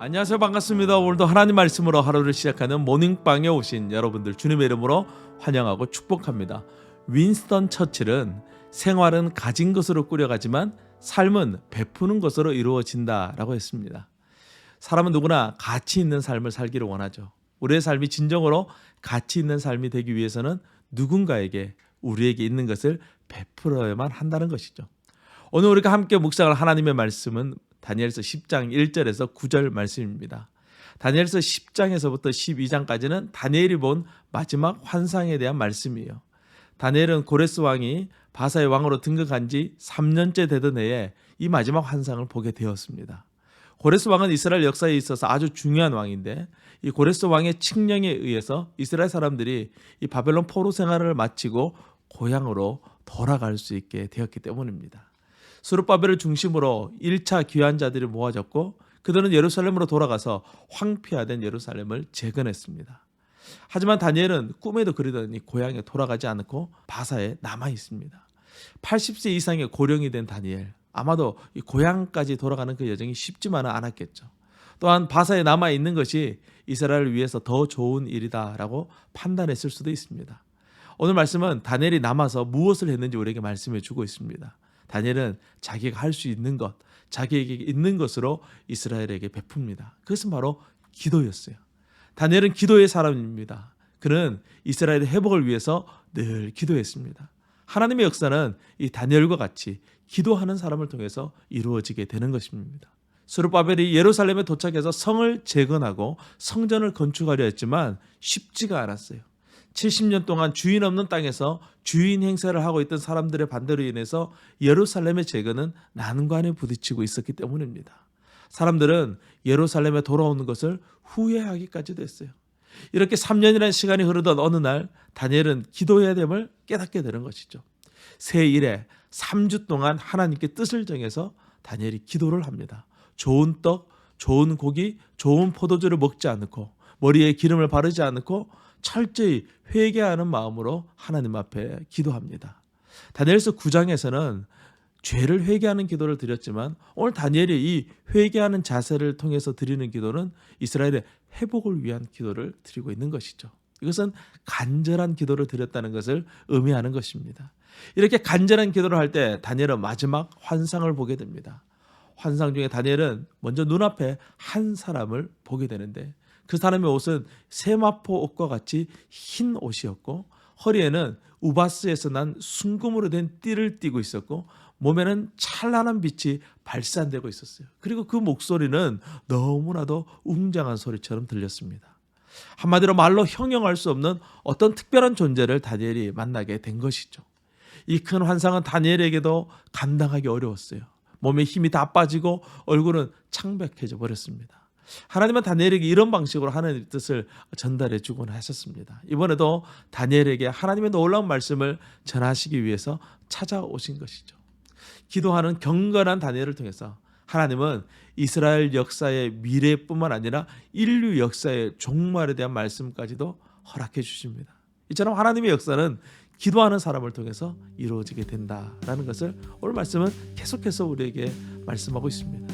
안녕하세요. 반갑습니다. 오늘도 하나님 말씀으로 하루를 시작하는 모닝방에 오신 여러분들 주님의 이름으로 환영하고 축복합니다. 윈스턴 처칠은 생활은 가진 것으로 꾸려가지만 삶은 베푸는 것으로 이루어진다라고 했습니다. 사람은 누구나 가치 있는 삶을 살기를 원하죠. 우리의 삶이 진정으로 가치 있는 삶이 되기 위해서는 누군가에게 우리에게 있는 것을 베풀어야만 한다는 것이죠. 오늘 우리가 함께 묵상할 하나님의 말씀은 다니엘서 10장 1절에서 9절 말씀입니다. 다니엘서 10장에서부터 12장까지는 다니엘이 본 마지막 환상에 대한 말씀이에요. 다니엘은 고레스 왕이 바사의 왕으로 등극한 지 3년째 되던 해에 이 마지막 환상을 보게 되었습니다. 고레스 왕은 이스라엘 역사에 있어서 아주 중요한 왕인데 이 고레스 왕의 칙령에 의해서 이스라엘 사람들이 이 바벨론 포로 생활을 마치고 고향으로 돌아갈 수 있게 되었기 때문입니다. 스룹바벨을 중심으로 1차 귀환자들이 모아졌고 그들은 예루살렘으로 돌아가서 황폐화된 예루살렘을 재건했습니다. 하지만 다니엘은 꿈에도 그리더니 고향에 돌아가지 않고 바사에 남아 있습니다. 80세 이상의 고령이 된 다니엘, 아마도 이 고향까지 돌아가는 그 여정이 쉽지만은 않았겠죠. 또한 바사에 남아 있는 것이 이스라엘을 위해서 더 좋은 일이다라고 판단했을 수도 있습니다. 오늘 말씀은 다니엘이 남아서 무엇을 했는지 우리에게 말씀해 주고 있습니다. 다니엘은 자기가 할 수 있는 것, 자기에게 있는 것으로 이스라엘에게 베풉니다. 그것은 바로 기도였어요. 다니엘은 기도의 사람입니다. 그는 이스라엘의 회복을 위해서 늘 기도했습니다. 하나님의 역사는 이 다니엘과 같이 기도하는 사람을 통해서 이루어지게 되는 것입니다. 스룹바벨이 예루살렘에 도착해서 성을 재건하고 성전을 건축하려 했지만 쉽지가 않았어요. 70년 동안 주인 없는 땅에서 주인 행세를 하고 있던 사람들의 반대로 인해서 예루살렘의 재건은 난관에 부딪히고 있었기 때문입니다. 사람들은 예루살렘에 돌아오는 것을 후회하기까지도 했어요. 이렇게 3년이라는 시간이 흐르던 어느 날 다니엘은 기도해야 됨을 깨닫게 되는 것이죠. 새 일에 3주 동안 하나님께 뜻을 정해서 다니엘이 기도를 합니다. 좋은 떡, 좋은 고기, 좋은 포도주를 먹지 않고 머리에 기름을 바르지 않고 철저히 회개하는 마음으로 하나님 앞에 기도합니다. 다니엘서 9장에서는 죄를 회개하는 기도를 드렸지만 오늘 다니엘이 이 회개하는 자세를 통해서 드리는 기도는 이스라엘의 회복을 위한 기도를 드리고 있는 것이죠. 이것은 간절한 기도를 드렸다는 것을 의미하는 것입니다. 이렇게 간절한 기도를 할 때 다니엘은 마지막 환상을 보게 됩니다. 환상 중에 다니엘은 먼저 눈앞에 한 사람을 보게 되는데 그 사람의 옷은 세마포 옷과 같이 흰 옷이었고 허리에는 우바스에서 난 순금으로 된 띠를 띠고 있었고 몸에는 찬란한 빛이 발산되고 있었어요. 그리고 그 목소리는 너무나도 웅장한 소리처럼 들렸습니다. 한마디로 말로 형용할 수 없는 어떤 특별한 존재를 다니엘이 만나게 된 것이죠. 이 큰 환상은 다니엘에게도 감당하기 어려웠어요. 몸에 힘이 다 빠지고 얼굴은 창백해져 버렸습니다. 하나님은 다니엘에게 이런 방식으로 하나님의 뜻을 전달해 주곤 하셨습니다. 이번에도 다니엘에게 하나님의 놀라운 말씀을 전하시기 위해서 찾아오신 것이죠. 기도하는 경건한 다니엘을 통해서 하나님은 이스라엘 역사의 미래뿐만 아니라 인류 역사의 종말에 대한 말씀까지도 허락해 주십니다. 이처럼 하나님의 역사는 기도하는 사람을 통해서 이루어지게 된다라는 것을 오늘 말씀은 계속해서 우리에게 말씀하고 있습니다.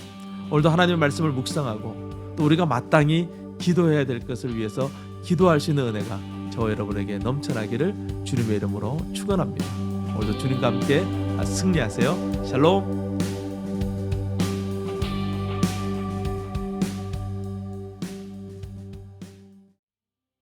오늘도 하나님의 말씀을 묵상하고 또 우리가 마땅히 기도해야 될 것을 위해서 기도할 수 있는 은혜가 저와 여러분에게 넘쳐나기를 주님의 이름으로 축원합니다. 오늘도 주님과 함께 승리하세요. 샬롬.